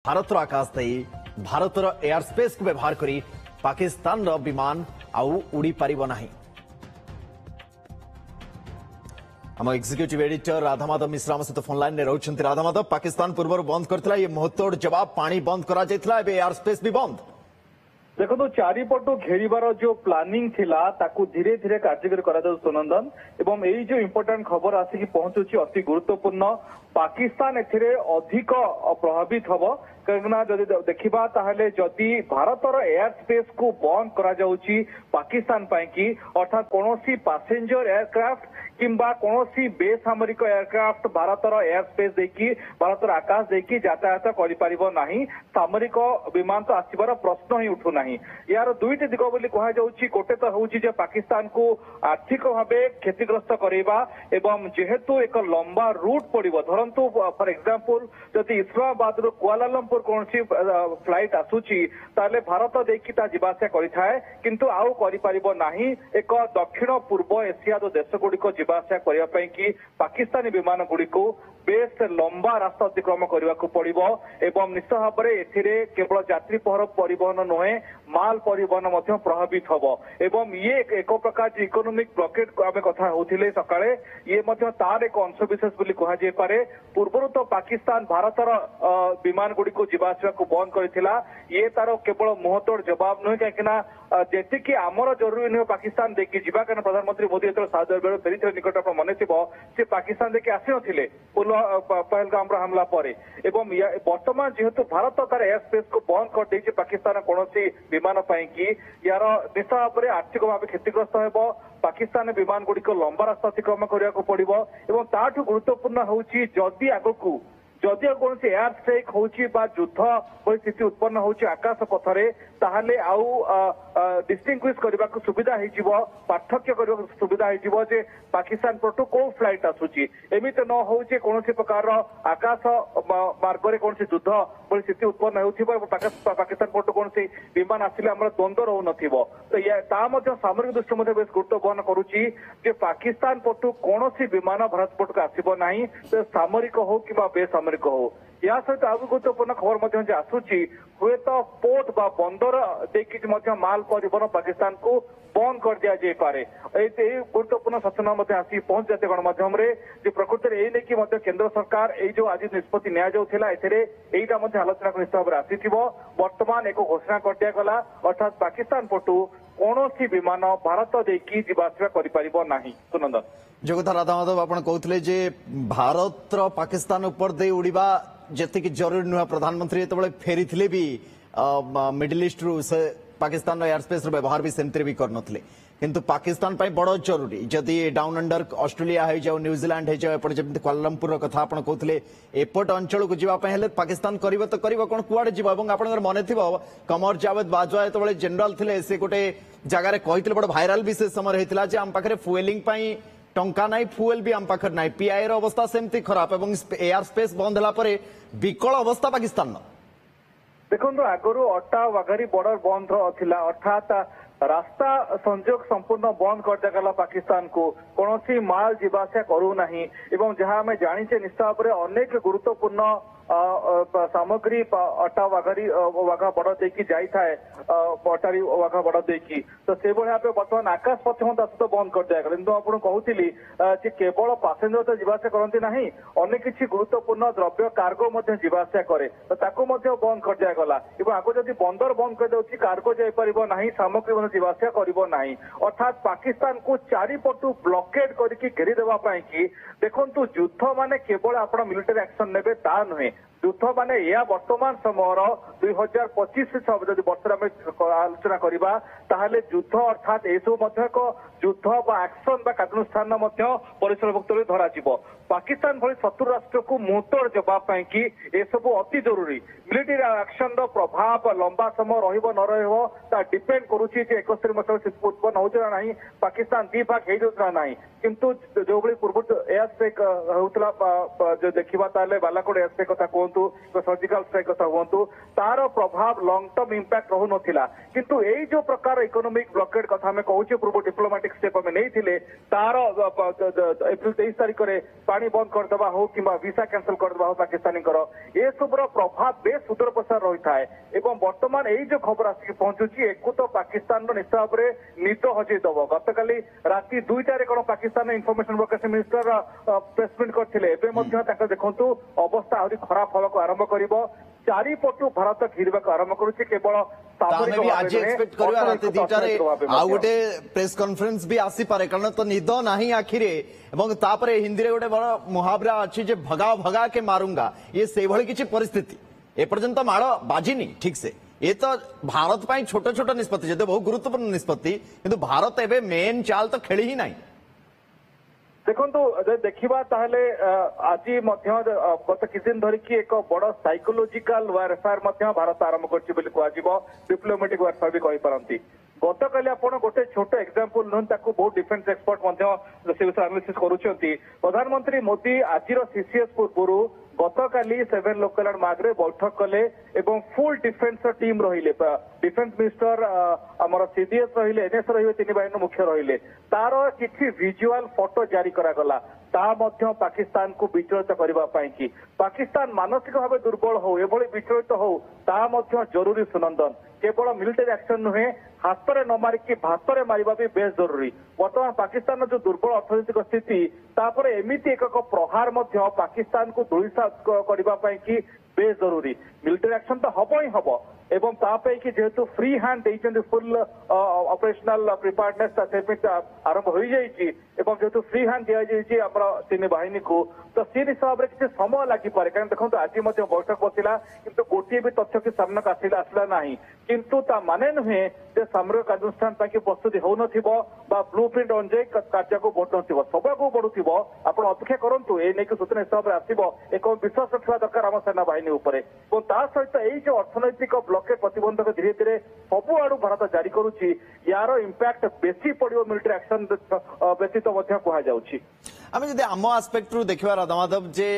भारतर आकाश देई भारतर air space को व्यवहार करी पाकिस्तान रो विमान आउ उड़ी पारिबो नाही। हम एग्जीक्यूटिव एडिटर राधामाधव मिश्रा हम सहित फोन लाइन में रहउछंती। राधामाधव, पाकिस्तान पूर्व बंद करथिला ये मुहतोड़ जवाब पानी बंद करा जायथिला, एबे एयर स्पेस भी बंद। देखो तो चारिपटू घेरिबार जो प्लानिंग थिला ताकू धीरे धीरे कार्यकारी करा जाउ सुनंदन एवं एई जो इंपोर्टेंट खबर आसिकी पहुंचुची अति गुरुत्वपूर्ण। पाकिस्तान एथिरे अधिक प्रभावित हबो कहिना जदि देखिबा ताहले जदि भारतर एयर स्पेस को बंद करा जाउची पाकिस्तान पई की अर्थात कोनोसी पैसेंजर एयरक्राफ्ट किंबा कोनोसी बेसामरिक एयरक्राफ्ट भारतर एयर स्पेस देखी भारतर आकाश देखी यातायात करि परिबो नाही। सामरिक विमान तो आसीबार प्रश्न ही उठु नाही। यार दुईटी दिग बोली कहा जाउची। गोटे तो होउची जे पाकिस्तान को आर्थिक भावे क्षतिग्रस्त करिबा एवं जेहेतु एक लंबा रूट पड़िबो धरंतु फॉर एग्जांपल जदि इस्लामाबाद रो कुआलालंपुर कोनसी फ्लाइट आसुची ताले भारत देखी ता जिबासे करिथाय किंतु आउ करि परिबो नाही। एक दक्षिण पूर्व एशिया दो देश गुडिको जिबासे करिया पई की पाकिस्तानी विमान गुडिको बेस लंबा रास्ता अतिक्रम करने को पड़िबो एवं निश्चित भाव में एथिरे केवल यात्री परिवहन नुहे माल परिवहन मध्य प्रभावित हबो एवं ये एक प्रकार इकोनॉमिक ब्लॉकेड को आमे कथा होथिले सकाळे ये मध्य तार एक अंश विशेष बोली कहा जाय पारे। पूर्वरु तो पाकिस्तान भारतर विमान गुडी को जीवासिया को बंद करथिला। ये तार केवल मुहतोड़ जवाब नुहे काकिना जेतिकी आमर जरूरी नुहे पाकिस्तान देखि जीवा कारण प्रधानमंत्री मोदी एतर साउदी अरब फेरिथिले निकट आपण मने थिबो से पाकिस्तान देखि आसी नथिले पहलगाम हमला पर एवं वर्तमान जेहेतु भारत तार एयर स्पेस को बंद कर देछि पाकिस्तान कोनोसी विमान पई की यार निश्चित भाव में आर्थिक भाव क्षतिग्रस्त हेबो। पाकिस्तान विमान गुडी को लंबा रास्ता अतिक्रम करने को पड़िबो एवं ताठु गुरुत्वपूर्ण होउछि जदि आगकू जदि कौन एयर स्ट्राइक होउछि बा युद्ध परिस्थिति उत्पन्न होउछि आकाश पथरे ताहले आउ डिस्टिंग्विश करबा को सुविधा हिजिबो पार्थक्य करबा को सुविधा हिजिबो जे पाकिस्तान पटु को फ्लाइट आसुछि एमित न होउछि कोनोसी प्रकार आकाश मार्ग रे कोनोसी युद्ध परिस्थिति उत्पन्न होउथिबो पाकिस्तान पटु कोनोसी विमान आसिले हमर द्वंद्व रहउ नथिबो। तो या ता मध्ये सामरिक दृष्टि मध्ये बेस गुरुत्व बहन करूछि जे पाकिस्तान पटु कोनोसी विमान भारत पटु को आसीबो नाही। तो सामरिक हो किबा बेसामरिक हो या सहित आगु गुरुत्वपूर्ण खबर मध्य आसूची हुए तो पोर्ट बा बंदर देखि मध्य माल परिवहन पाकिस्तान को बंद कर दिया जाय पारे। गुरुत्वपूर्ण सूचना मध्य आसी पहुंच जाते गणमाध्यम रे जे प्रकृति रे एने कि मध्य केंद्र सरकार ए जो आज निष्पत्ति निया जाउथिला एथिरे एइटा मध्य आलोचना को हिसाब रे आसीथिबो। वर्तमान एक घोषणा कर दिया गला अर्थात पाकिस्तान पटु कोनोसी विमान भारत देखि जीवासिया करि परिबो नाही। सुनंदन जगता राधामाधव आपण कहउथिले जे भारत पाकिस्तान ऊपर दे उड़ीबा जेते कि जरूरी नुह। प्रधानमंत्री जेतबेले फेरिथिले भी मिडिल ईस्ट रु से पाकिस्तान एयर स्पेस रो व्यवहार भी सेमते भी करनथले किंतु पाकिस्तान पई बड़ जरूरी जदि डाउन अंडर ऑस्ट्रेलिया हो जाओ न्यूजीलैंड हो जाओ एपट जमि कुआलालंपुर कथा आपण कहउथिले एपट अंचल को जीवा पई हेले पाकिस्तान करिवो तो करिवो कोन कुआडे जीवा एवं आपण मने थिबो कमर जावेद बाजवा जेतबेले जनरल थिले से गोटे जगह रे कहिथिले बड़ भाइराल विशेष समय रहितला जे हम पाखरे फुएलिंग पई टंका नाई फुएल भी आम पाखर नाई पीआई रो अवस्था सेमती खराब एवं एयर स्पेस बंद होला परे विकल अवस्था पाकिस्तान देखो आगरू अट्टा वाघारी बॉर्डर बंद थिला अर्थात रास्ता संजोग संपूर्ण बंद कर दिया पाकिस्तान को कौन माल जीवासिया करू नहीं एवं जहां हमें जानीचे निश्चित भाव में अनेक गुरुत्वपूर्ण सामग्री अट्टा वाघारी वाघा बड़ देखी जाए अटारी वाघा बड़ देखी तो से भाव बर्तमान आकाश पथ तो बंद कर दिया किंतु आपको कहूली केवल पैसेंजर तो जीवासिया करती ना अनेक किसी गुरुत्वपूर्ण द्रव्य कार्गो जीवासिया करे तो ताको बंद कर दिया गला एवं आगे जब बंदर बंद कर दे कार्गो जापर ना सामग्री जीवासिया कर अर्थात पाकिस्तान को चारिपटू ब्लॉकेड करके घेरी देवाई कि देखु युद्ध माने केवल आप मिलिटारी एक्शन नेबे ता नुहे युद्ध माने या वर्तमान समय 2025 जब वर्ष आलोचना करवा ताहले युद्ध अर्थात एसबू एक युद्ध बा एक्शन बा कार्यानुष्ठान परिसरभुक्त धरा पाकिस्तान भली शत्रु राष्ट्र को मुहतोड़ जवाब पाई कि एसबू अति जरूरी मिलिटारी एक्शन प्रभाव लंबा समय रहिबो न रहिबो ता डिपेंड करूची जे 71 मसीह उत्पन्न होउछला नाही पाकिस्तान दी भाग हेइजोतला नाही किंतु जो भली पूर्व एयर स्ट्राइक होउतला जो देखिबा ताले बालाकोट एयर स्ट्राइक कथा हुंतु सर्जिकल स्ट्राइक कथा हुंतु तार प्रभाव लॉन्ग टर्म इंपैक्ट रहु नथिला किंतु एई जो प्रकार इकोनॉमिक ब्लॉकेड कथा हमें कहूचे पूर्व डिप्लोमेटिक स्टेप हमें नहीं थिले तार एप्रिल 23 तारिख रे पानी बंद कर देबा हो किबा वीसा कैंसिल कर देबा हो पाकिस्तानी कर ए सबरो प्रभाव बेस सुदूर प्रसार रही थाए एवं वर्तमान एई जो खबर आसी पहुंचुची एकु तो पाकिस्तान रो निस्ताब रे निद हजै दबो गतकाली राति 2टारे कोन पाकिस्तान इनफॉरमेशन ब्रोडकास्टिंग मिनिस्टर प्रेसमेंट करथिले एबे मध्ये ताका देखंतु अवस्था आउरी खराब होबाको आरंभ करिवो चारिपटु भारत घिरबाको आरंभ करूची केवल तामे भी आज एक्सपेक्ट करिया राति 2टारे आ गोटे प्रेस कॉन्फ्रेंस भी आसी पारे कारण तो निद नाही आखिरे एवं तापरे हिंदी रे गोटे बड़ मुहावरा अछि जे भगा भगा के मारूंगा ये से भली किछि परिस्थिति ए पर्यंत माड़ बाजिनी ठीक से ये तो भारत पाई छोट छोट निष्पत्ति जदि बहुत गुरुत्वपूर्ण निष्पत्ति किंतु भारत एबे मेन चाल तो खेली ही नाही देखंतु देखिबा ताहले आज गत किछ दिन धरिकी एक बड़ साइकोलॉजिकल वारफेयर भारत आरंभ करछि बोली कहजिबो डिप्लोमेटिक वारफेयर भी कहि पारंती गतकाली आपण गोटे छोट एग्जांपल नन ताको बहुत डिफेंस एक्सपर्ट से विषय एनालिसिस करूछंती प्रधानमंत्री मोदी आजिर सीसीएस पूर्व गतकाली 7 लोकल मार्ग बैठक कले एवं फुल डिफेंस टीम रहिले डिफेंस मिनिस्टर आमर सीडीएस रहिले एनएस रहिले तीन बाहिनी मुख्य रहिले तार किछि विजुअल फोटो जारी करा गला ता मध्य पाकिस्तान को विचलित करबा पाई कि पाकिस्तान मानसिक भाव दुर्बल हो एभली विचलित हो ता मध्य जरूरी सुनंदन केवल मिलिटरी एक्शन नुहे हाथरे न मारिकी भातरे मारिबा भी बेस जरूरी वर्तमान पाकिस्तान जो दुर्बल अर्थनैतिक स्थिति तापर एमिति एक प्रहार मध्य पाकिस्तान को धूलिसात करबा पाई कि बेस जरूरी मिलिटरी एक्शन तो हबो ही हबो एवं तापे कि जेहेतु फ्री हैंड देइछन फुल ऑपरेशनल प्रिपेयर्डनेस आरंभ हो जाइए एवं जेहेतु फ्री हैंड दिया जाइए हमर तीन बाहिनी को तो सी हिसाब से किसी समय लगी पारे कारण देखो आज बैठक बसिला किंतु गोटे भी तथ्य के सामना आसला ना किंतु ता माने नुहे जे सामरिक कार्यानुष्ठान प्रस्तुति हो नथिबो बा ब्लू प्रिंट अनुଯାୟୀ कार्य को बढ़ नथिबो सबको बढ़ुथिबो आपण अपेक्षा करंतु ए नै कि सूचना हिसाब रे आसीबो एक विश्वास रखिबा दरकार आम सेना बाहिनी उपरे और ता सहित एई जो अर्थनैतिक ब्लॉकेज प्रतिबंधक धीरे धीरे सबु आडू भारत जारी करूची यार इंपैक्ट बेसी पड़ियो मिलिटरी एक्शन व्यतीत मध्य कहा जाउची आम जब आम आस्पेक्ट रु देखा राधा माधव जे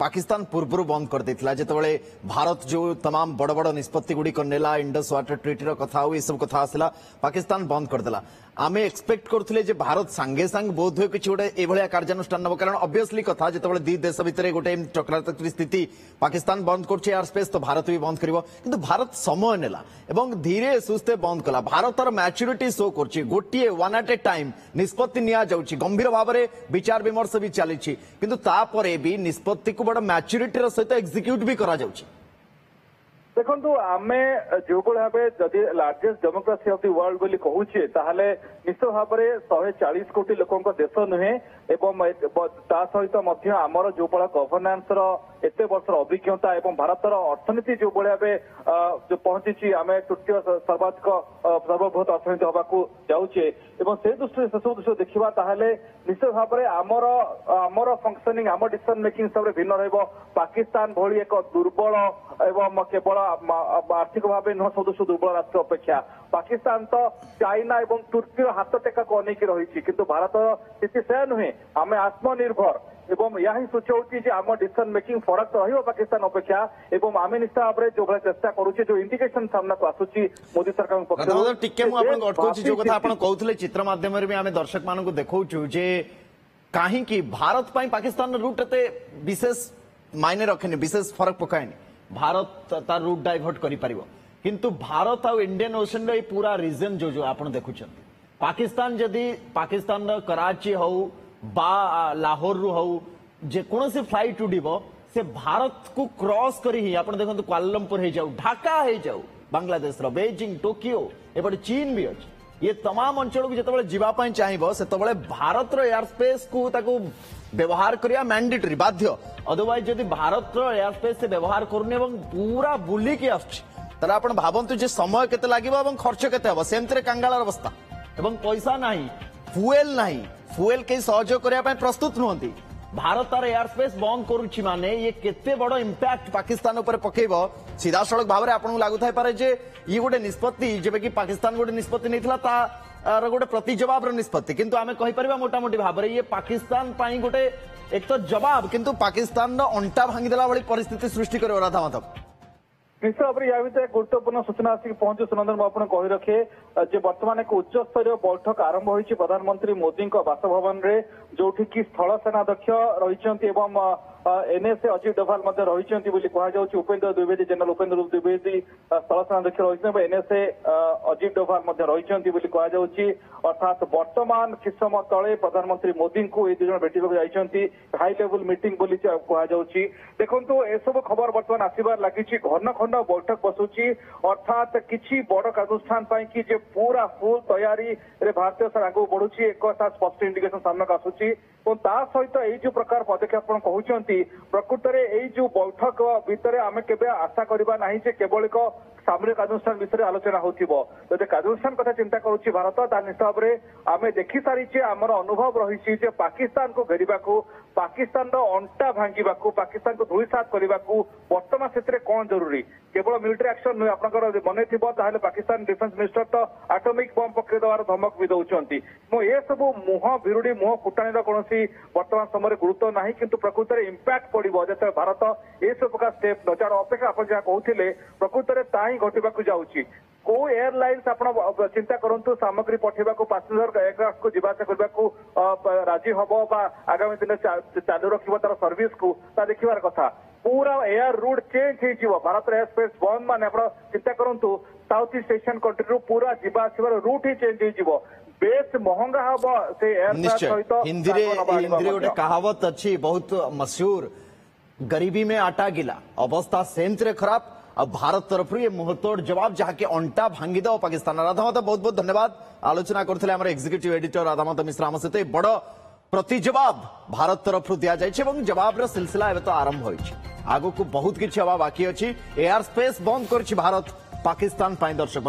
पाकिस्तान पूर्व बंद कर देथिला जेतबेले भारत जो तमाम बड़ बड़ निष्पत्ति गुडी नेला इंडस वाटर ट्रीटी कथा हो सब कथा आसला पाकिस्तान बंद करदेला आमे एक्सपेक्ट करथुले जे भारत सांगे सांग बोध हो किछि गोटे एभलिया कार्यानुष्ठान नब कारण ऑब्वियसली कथा जेतबेले दी देश भितर गोटे चक्रांतक स्थिति पाकिस्तान बंद करछि एयर स्पेस तो भारत भी बंद करिवो किंतु भारत समय नेला एवं धीरे सुस्ते बंद कला भारतर मैच्योरिटी शो करछि गोटिए वन एट ए टाइम निष्पत्ति निया जाउछि गंभीर भाव में विचार विमर्श भी चली किंतु तापरे भी निष्पत्ति को बड़ मैच्योरिटी सहित एक्जिक्यूट भी करा जाउछि देखो आमे जो भाव जदि largest democracy of the world बोली कहूचे ताहले निश्चित भाव में 140 कोटी लोकों देश नुहे एवं ता सहित मध्य आमर जो गवर्नांस एते वर्ष अभिज्ञता एवं भारतर अर्थनीति जो भाव जो पहुंची आम तृतीय सर्वाधिक सर्वबृहत अर्थनीति होगा जाऊे एवं से दृष्टि से सब दृश्य देखा ताहले निश्चित भाव में आमर फंक्शनिंग आम डिसीजन मेकिंग हिसाब से भिन्न रहिबो पाकिस्तान भली एक दुर्बल एवं केवल आर्थिक भाव नुह सदृश दुर्बल राष्ट्र अपेक्षा पाकिस्तान तो चाइना एवं तुर्की हाथ टेका को अनेक रही किंतु भारत स्थिति से नुहे आम आत्मनिर्भर एवं या ही सूचाऊँ जे आम डिसीजन मेकिंग फरक तो रहिबो पाकिस्तान अपेक्षा एवं आम निश्चित भाव में जो भाई चेष्टा करूचे जो इंडिकेशन सामना को आसुची मोदी सरकार पक्षरु टिके मु आपन अटकौछि जो कथा आपन कहउथले चित्र माध्यम रे आमे दर्शक मानन को देखौछु जे काहे कि भारत पई पाकिस्तान रूट एते विशेष मायने रखेनी विशेष फरक पकाएनी भारत तार रूट डाइवर्ट करि परिबो किंतु भारत आ इंडियन ओशन रे पूरा रीजन जो आपन देखुछन पाकिस्तान जदी पाकिस्तान रो कराची हो बा लाहौर रु हो जे कोनोसी फ्लाइट उडिबो से भारत को क्रॉस करी ही आपन देखंतु कुआलालंपुर हे जाऊ ढाका हे जाऊ बांग्लादेश रो बेजिंग टोकियो एपटे चीन भी अछि ये तमाम अंचल को जतबेले जीवा पई चाहिबो सेतबेले भारत रो एयर स्पेस को ताको व्यवहार करिया मैंडेटरी बाध्य अदरवाइज जदि भारत रो एयर स्पेस से व्यवहार करूनी एवं पूरा बुली के आछि तारा आपण भाबंतु जे समय केते लागिबो एवं खर्च केते हबो सेमतरे कांगालार अवस्था एवं पैसा नाही फुएल के सहयोग करिया पई प्रस्तुत नहंती भारत तार एयर स्पेस बंद करूछि माने ये केते बड़ इंपैक्ट पाकिस्तान ऊपर पकेबो सीधा सड़क भाव में आपन लागु थाई पारे जे ये गोटे निष्पत्ति जेबे कि पाकिस्तान गोटे निष्पत्ति नैथिला ता गोटे प्रति जवाब निष्पत्ति किंतु आमे कहि परिबा मोटा मोटी भाव में ये पाकिस्तान पई गोटे एक तो जवाब किंतु पाकिस्तान अंटा भांगीदेला भली परिस्थिति सृष्टि कर राधा माधव। निश्चित भाव में या भितर एक गुरुत्वपूर्ण सूचना आसिक पहुंचु सुनंदन मुझे कही रखे जे बर्तमान एक उच्च स्तरीय बैठक आरंभ होती प्रधानमंत्री मोदी बासभवन में जो स्थल सेनाध्यक्ष रही एनएसए अजित डोभाल रही उपेंद्र द्विवेदी जनरल उपेंद्र द्विवेदी स्थल सेनाध्यक्ष रही एनएसए अजित डोभाल रही अर्थात वर्तमान किस समय तले प्रधानमंत्री मोदी को दुज भेटा जाती हाई लेवल मीटिंग कहुच्छी देखो एसबू खबर बर्तमान आसबार लगी घन खंड बैठक बसुची अर्थात किसी बड़ कार्यानुष्ठान कि जे पूरा फुल तैयारी रे भारतीय सेना आगे बढ़ुची एक स्पष्ट इंडिकेशन सामना आसूची सहित यही प्रकार पदक्षेप कहते प्रकृत में जो बैठक भितर आम के आशा करवा ना केवल एक सामरिक कार्यानुष्ठान विषय आलोचना होती कार्यानुष्ठान कथा चिंता करुच्ची भारत ता निश्चित भाव में आम देखी सारी आमर अनुभव रही पाकिस्तान को घेरवा पाकिस्तान अंटा भांगा पाकिस्तान को धूलिसात करने को बर्तमान से कौन जरूरी केवल मिलिटारी एक्शन नुहे आपंकर मन थी पाकिस्तान डिफेन्स मिनिस्टर तो आटमिक बम पकड़ देवार धमक भी दौरान ये सब मुह भिरुड़ी मुह फुटाणी कौन बर्तमान समय गुरुत्व ना किंतु प्रकृत में इंपैक्ट पड़ो जो भारत ये सब प्रकार स्टेप नजार अपेक्षा आप जहाँ कहते प्रकृत में ता ही घटवाक जाऊँगी को एयरलाइंस आप चिंता करूँ सामग्री पठेवा पैसेंजर एयरक्राफ्ट को जीवासा करने को राजी हम आगामी दिन चालू रखिब तार सर्विस को देखिबार कथा पूरा एयर रूट चेंज हो भारत एयर स्पेस बंद मान आप चिंता करूँ साउथ ईस्ट एशियन कंट्री रू पूरा जीवा आसबार रूट ही चेंज हो बेस महंगा हम से एयर हिंदी गोटे कहावत अच्छी बहुत मशहूर गरीबी में आटा गिला अवस्था सेमती खराब अब भारत तरफ ये मुहतोड़ जवाब जहाँकि अंटा भांगीद पाकिस्तान राधा माधव बहुत बहुत धन्यवाद आलोचना करते एग्जीक्यूटिव एडिटर राधा माधव मिश्रा आम सहित बड़ प्रति जवाब भारत तरफ दि जाए जवाब सिलसिला एवं तो आरंभ हो आगो को बहुत किसी हवा बाकी अच्छी एयर स्पेस बंद कर भारत पाकिस्तान दर्शक